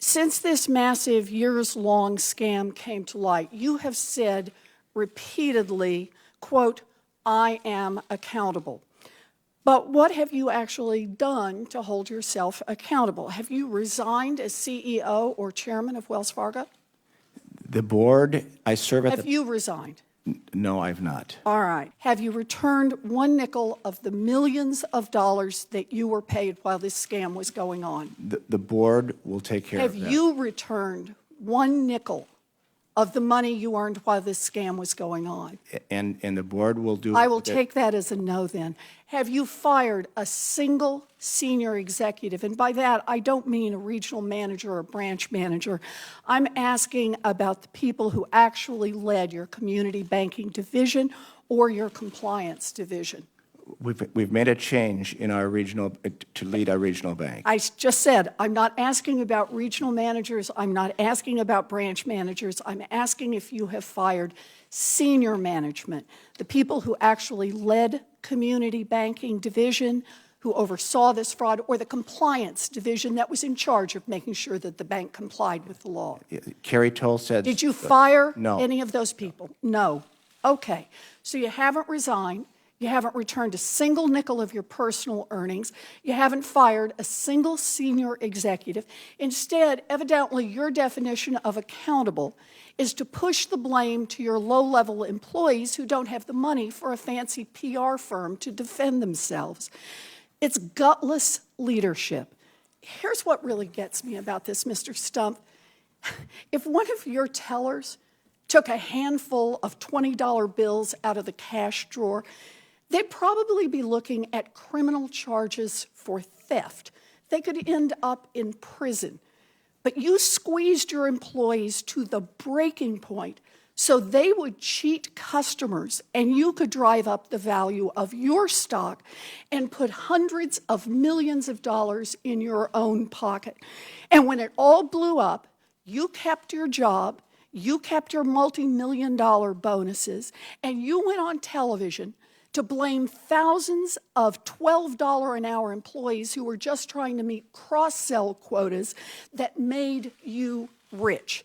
Since this massive years-long scam came to light, you have said repeatedly, quote, "I am accountable." But what have you actually done to hold yourself accountable? Have you resigned as CEO or chairman of Wells Fargo? The board, I serve at Have you resigned? No, I've not. All right. Have you returned one nickel of the millions of dollars that you were paid while this scam was going on? The board will take care of that. Have you returned one nickel of the money you earned while this scam was going on? And the board will do... I will take that as a no then. Have you fired a single senior executive? And by that, I don't mean a regional manager or a branch manager. I'm asking about the people who actually led your community banking division or your compliance division. We've made a change in our regional, to lead our regional bank. I just said, I'm not asking about regional managers. I'm not asking about branch managers. I'm asking if you have fired senior management, the people who actually led community banking division, who oversaw this fraud, or the compliance division that was in charge of making sure that the bank complied with the law. Carrie Toll said... Did you fire No. any of those people? No. Okay. So you haven't resigned. You haven't returned a single nickel of your personal earnings. You haven't fired a single senior executive. Instead, evidently, your definition of accountable is to push the blame to your low-level employees who don't have the money for a fancy PR firm to defend themselves. It's gutless leadership. Here's what really gets me about this, Mr. Stump. If one of your tellers took a handful of $20 bills out of the cash drawer, they'd probably be looking at criminal charges for theft. They could end up in prison. But you squeezed your employees to the breaking point so they would cheat customers and you could drive up the value of your stock and put hundreds of millions of dollars in your own pocket. And when it all blew up, you kept your job, you kept your multi-million-dollar bonuses, and you went on television to blame thousands of $12 an hour employees who were just trying to meet cross-sell quotas that made you rich.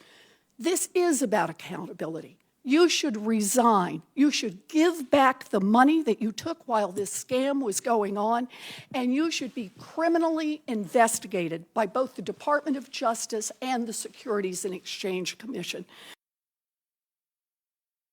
This is about accountability. You should resign. You should give back the money that you took while this scam was going on, and you should be criminally investigated by both the Department of Justice and the Securities and Exchange Commission.